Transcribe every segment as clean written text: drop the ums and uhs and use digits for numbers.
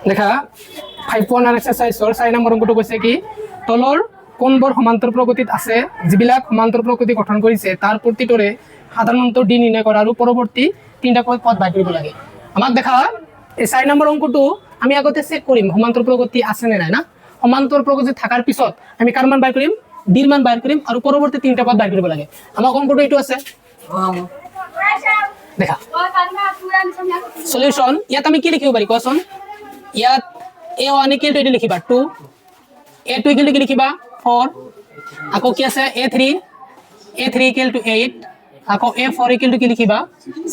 দেখা 5.1 এক্সারসাইজৰ 4 নম্বৰ অংকটো কৈছে কি তলৰ কোনবোৰ সমান্তর প্রকৃতিত আছে যিবিলাক সমান্তর প্রকৃতি গঠন কৰিছে তাৰ প্ৰতিটোৰে সাধাৰণত ডি নিৰ্ণয় কৰা আৰু পৰৱৰ্তী তিনটা পদ বাই কৰিব লাগে আমাক দেখা এই 4 নম্বৰ অংকটো আমি আগতে চেক কৰিম সমান্তর প্রকৃতি আছে নে নাই না সমান্তর প্রকৃতি থাকাৰ পিছত আমি কাৰ মান বাই কৰিম ডিৰ মান বাই কৰিম আৰু পৰৱৰ্তী তিনটা পদ বাই কৰিব লাগে আমাক অংকটো এইটো আছে দেখা সলিউশন ইয়াত আমি কি লিখিব পাৰি কোৱাচোন ইয়াত a1 ইকুৱেল টু এটো লিখিবা 2 a2 ইকুৱেল টু কি লিখিবা 4 আকৌ কি আছে a3 ইকুৱেল টু 8 আকৌ a4 ইকুৱেল টু কি লিখিবা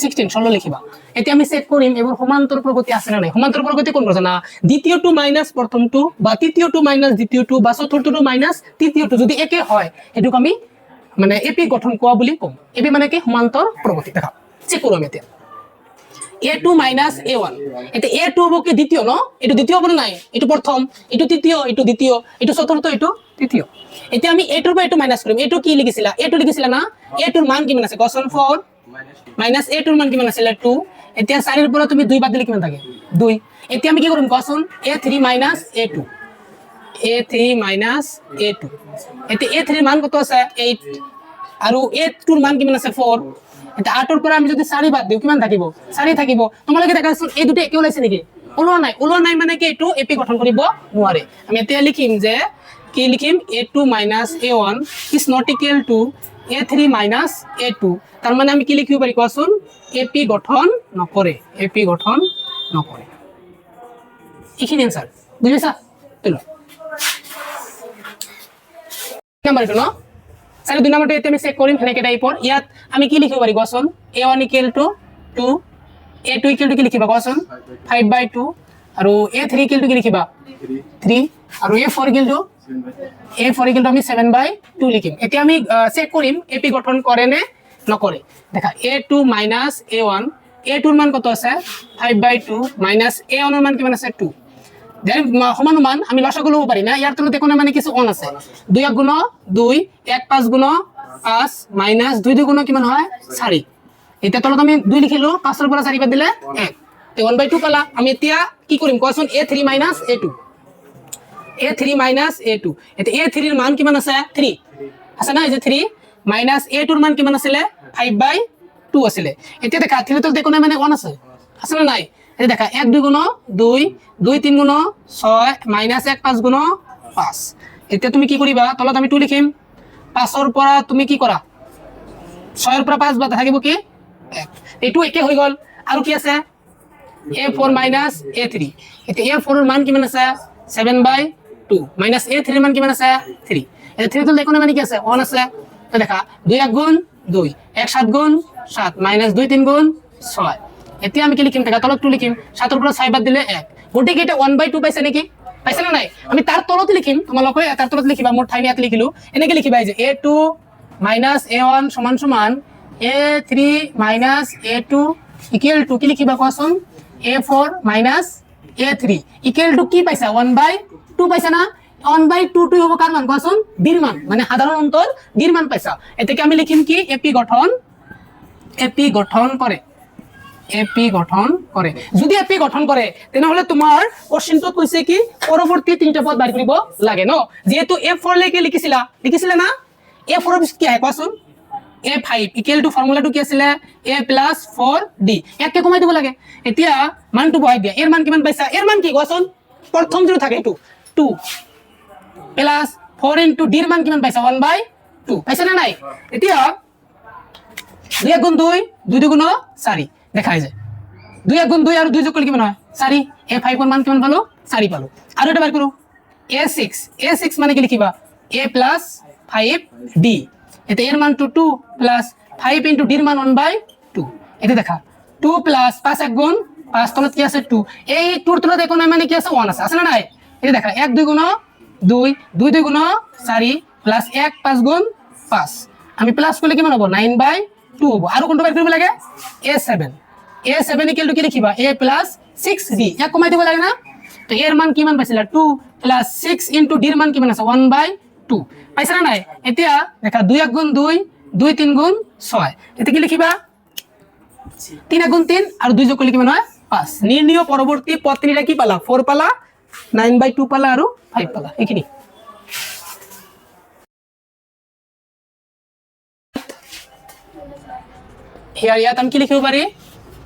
16 লিখিবা এতিয়া আমি চেক কৰিম এবোৰ সমান্তর প্রকৃতি আছে না নাই সমান্তর প্রকৃতি কোনটো জানা দ্বিতীয়টো মাইনাস প্ৰথমটো বা তৃতীয়টো মাইনাস দ্বিতীয়টো বা চতুৰ্থটো মাইনাস তৃতীয়টো যদি একে হয় এটুক আমি মানে এপি গঠন কোৱা বুলি কম এপি মানে কি সমান্তর প্রকৃতি দেখা চেক কৰোঁ এতিয়া a2 minus a1 এটা a2 হবো কি দ্বিতীয় ন এটো দ্বিতীয় হবো নাই এটো প্রথম এটো তৃতীয় এটো দ্বিতীয় এটো চতুর্থ এটো তৃতীয় এটা আমি a2 এর পর a2 মাইনাস করিম a2 কি লিখিছিলা a2 লিখিছিলা না a2 এর মান কিমান আছে কোশ্চেন 4 মাইনাস a2 এর মান কিমান আছিল 2 এতিয়া 4 এর পর তুমি 2 বাদ দিলে কিমান থাকে 2 এতিয়া আমি কি কৰিম question a3 minus a2 a3 minus a2 এটা a3 এর মান কত আছে 8 আৰু a2 এর মান কিমান আছে 4 এটা 8 এর পর আমি যদি 4 বাদ দিও কিমান থাকিব 4 থাকিব তোমালোকে দেখাছোন এই দুটো একে ওলাইছে নেকি ওলোৱা নাই মানে কি এটো এপি গঠন কৰিব নোৱাৰে আমি এতিয়া লিখিম যে কি লিখিম a2 a1 is not equal to a3 a2 তার মানে আমি কি লিখিব পারি কোৱাচোন এপি গঠন নকৰে এইখিনি आंसर বুজিছা চলো নাম্বার এটা ন তাহলে দুই নম্বরটা আমি চেক কৰিম হেনেকে টাইপৰ ইয়াত আমি কি লিখিব পাৰি কোৱাচোন a1 equal to 2 a2 equal to কি লিখিবা কোৱাচোন 5/2 আৰু a3 ইকুৱেল টু কি লিখিবা 3 আৰু a4 ইকুৱেল টু আমি 7/2 লিখিম এতিয়া আমি চেক কৰিম এপি গঠন কৰে নে নকৰে দেখা a2 a1 a2 এর মান কত আছে 5/2 a1 এর মান কিমান আছে 2 দেন সমান আমি লসাগু লব পারি না ইয়ার তলতে কোন মানে কিছু অন আছে 2 1 গুণ 2 1 5 গুণ 5 মাইনাস 2 2 গুণ কিমান হয় 4 এটা তলত আমি 2 লিখিলো 5 এর পর 4 বাদ দিলে 1 তে 1/2 পালা আমি এতিয়া কি কৰিম কোৱাচোন a3 a2 এটা a3 এর মান কিমান আছে 3 আছে না এই যে 3 মাইনাস a2 এর মান কিমান আছিল 5/2 আছিল এতিয়া দেখা 3 তলতে কোন মানে অন আছে না নাই এই দেখা 1 2 গুণ 2 2 3 গুণ 6 মাইনাস 1 5 গুণ 5 এতিয়া তুমি কি কৰিবা তলত আমি 2 লিখিম 5 এর পৰা তুমি কি কৰা 6 এর পৰা 5 বাদ থাকিব কি 1 এইটো একে হৈ গল আৰু কি আছে a4 a3 এতিয়া a4 এর মান কিমান আছে 7/2 মাইনাস a3 এর মান কিমান আছে 3 এই 3 তলত কোন মানে কি আছে 1 আছে তো দেখা 2 1 গুণ 2 1 7 গুণ 7 মাইনাস 2 3 গুণ 6 এতিয়া আমি কি লিখিম দেখা তলত 2 লিখিম 7 এর পর 6 বাদ দিলে 1 গটিকে এটা 1/2 পাইছে নেকি পাইছে না নাই আমি তার তলত লিখিম তোমালোকে তার তলত লিখিবা মোর ঠাই ইয়াত লিখিলো এনেকে লিখিবা যে a2 a1 সমান সমান a3 a2 ইকুয়াল টু কি লিখিবা কোৱাচোন a4 a3 ইকুয়াল টু কি পাইছা 1/2 পাইছা না 1/2 টু হ'ব কার মান কোৱাচোন ডিৰ মান মানে সাধারণ অন্তর ডিৰ মান পাইছা এটাকে আমি লিখিম কি এপি গঠন করে যদি এপি গঠন করে তেনেহলে তোমার কোশ্চেনটো কৈছে কি পৰৱৰ্তী তিনটা পদ বাই কৰিব লাগে ন যেহেতু a4 লৈকে লিখিছিলা না a4 এর কি হয় কোৱাচোন a5 ইকুয়াল টু ফর্মুলাটো কি আছিল a + 4d একে কমাই দিব লাগে এতিয়া মানটো বহাই দিয়া এর মান কিমান পাইছা এর মান কি কোৱাচোন প্ৰথম যেটো থাকে 2 প্লাস 4 ইনটু d এর মান কিমান পাইছা 1/2 পাইছা না নাই এতিয়া 2 গুণ 2 2 গুণ 4 দেখাই যায় 2 গুণ 2 আর 2 যোগ করলে কিমান হয় 4 a5 এর মান কিমান পালো 4 পালো আর এটা বার করো a6 মানে কি লিখিবা a + 5d এটা এর মান 2 প্লাস 5 ইনটু d এর মান 1/2 এটা দেখা 2 প্লাস 5 1 গুণ 5 তলত কি আছে 2 এই 2 এর তলত কোন মানে কি আছে 1 আছে না নাই এটা দেখা 1 2 গুণ 2 2 2 গুণ 4 প্লাস 1 5 গুণ 5 আমি প্লাস করলে কিমান হবে 9/2 হবে আর কোনটা বের করব লাগে a7 ইকুয়াল টু কি লিখিবা a + 6d এক কমাই দিব লাগে না তো এর মান কিমান পাইছিলা 2 + 6 ইনটু d এর মান কিমান আছে 1/2 পাইছা না নাই এতিয়া দেখা 2 1 গুণ 2 2 3 গুণ 6 এটা কি লিখিবা 3 1 গুণ 3 আর 2 যোগ করলে কিমান হয় 5 নির্ণয় পরবর্তী পদ তিনটা কি পালা 4 পালা 9/2 পালা আর 5 পালা এইখিনি here ইয়াত আমি কি লিখিব পারি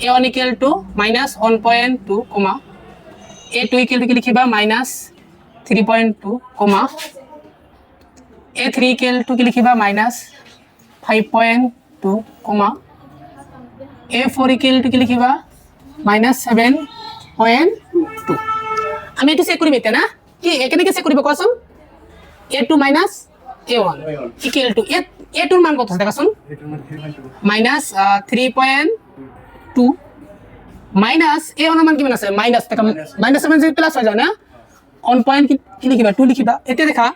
a1 equal to -1.2 comma a2 equal to কি লিখিবা -3.2 comma a3 equal to কি লিখিবা -5.2 comma a4 equal to কি লিখিবা -7.2 আমি এটা চেক করিম এটা না কি এখানে কি চেক করিব কোৱাচোন a2 a1 equal to a2 এর মান কত আছে দেখাছুন -3.2 মাইনাস a1 এর মান কি মান আছে মাইনাস টাকা মাইনাস মানে যদি প্লাস হয়ে যায় না 1 পয়েন্ট কি লিখিবা 2 লিখিবা এতে দেখা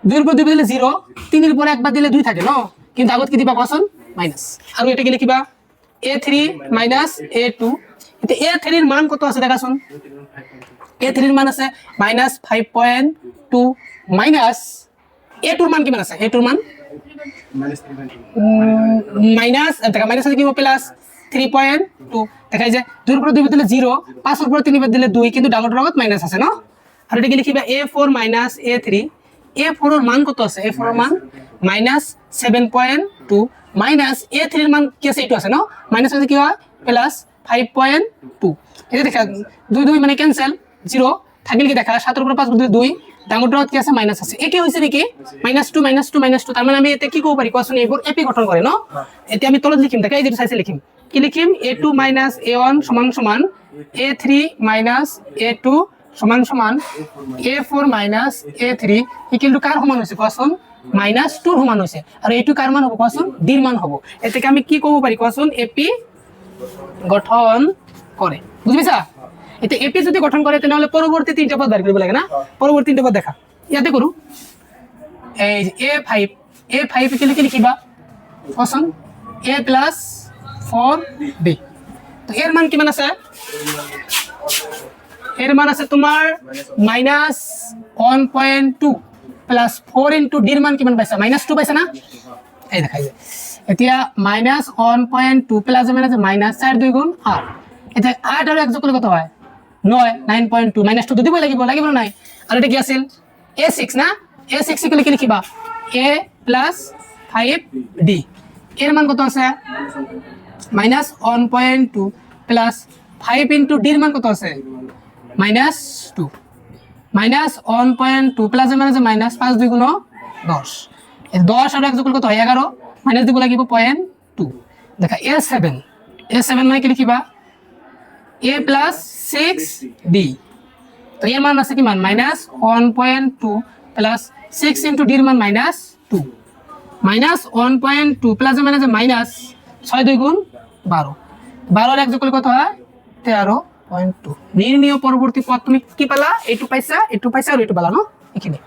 2 এর উপর 2 দিলে 0 3 এর উপর একবার দিলে 2 থাকে না কিন্তু আগত কি দিবা কোৱাচোন মাইনাস আর এটা কি লিখিবা a3 a2 এতে a3 এর মান কত আছে দেখাছুন a3 এর মান আছে -5.2 মাইনাস a2 এর মান কি মান আছে a2 এর মান মাইনাস দেখা মাইনাস আছে কি প্লাস 3.2 দেখা যায় 2 এর উপর 2 দিলে 0 5 এর উপর 3 বার দিলে 2 কিন্তু ডাবল রগত মাইনাস আছে না আর এটা কি লিখিবা a4 a3 a4 এর মান কত আছে a4 এর মান -7.2 মাইনাস a3 এর মান কি আছে এটা আছে না মাইনাস আছে কি হয় প্লাস 5.2 এটা দেখা 2 2 মানে ক্যান্সেল 0 থাকিলে কি দেখা 7 এর উপর 5 দিলে 2 ডাঙর রগত কি আছে মাইনাস আছে একে হইছে নাকি -2 -2 তার মানে আমি এতে কি কব পারি কোয়াছুন এইবোৰ এপি গঠন করে না এতে আমি তলত লিখিম দেখা এই যে সাইজে লিখিম কি লিখিম a2 a1 সমান সমান a3 a2 সমান সমান a4 a3 ইকুয়াল টু কার সমান হইছে কোয়াছুন -2 সমান হইছে আর a2 কার মান হবে কোয়াছুন d এর মান হবে এতে আমি কি কব পারি কোয়াছুন এপি গঠন করে বুঝিছা এতে এপি যদি গঠন করে তাহলে পরবর্তী তিনটা পদ বের করব লাগে না পরবর্তী তিনটা পদ দেখা ইয়াতে করু এই a5 কে লিখিবা কোয়াছুন a + 4b তো এর মান কি মান আছে এর মান আছে তোমার -1.2 প্লাস 4 * d এর মান কি মান পাইছা -2 পাইছা না এই দেখাই যায় এতিয়া -1.2 প্লাস মানে আছে -4 2 গুণ 8 এটা 8 আর 1 যোগ করলে কত হয় 9.2 -2 তো দিবই লাগিব লাগিব না নাই আর এটা কি আছিল a6 না a6 কে লিখিবা a + 5d এর মান কত আছে -1.2 প্লাস 5 * d এর মান কত আছে -2 -1.2 প্লাস মানে আছে -5 2 গুণ 10 এই 10 আর 1 যোগ করলে কত হয় 11 মাইনাস দিব লাগিব 0.2 দেখা a7 মানে কি লিখিবা a + 6d তো এর মান আছে কি মান -1.2 প্লাস 6 * d এর মান -2 -1.2 প্লাস মানে আছে -6 2 গুণ 12 12 আর 1 যোগ করলে কত হয় 13.2 নির্ণয় পরবর্তী পদ তুমি কি পালা a2 পাইছা আর a2 পালা না এখানে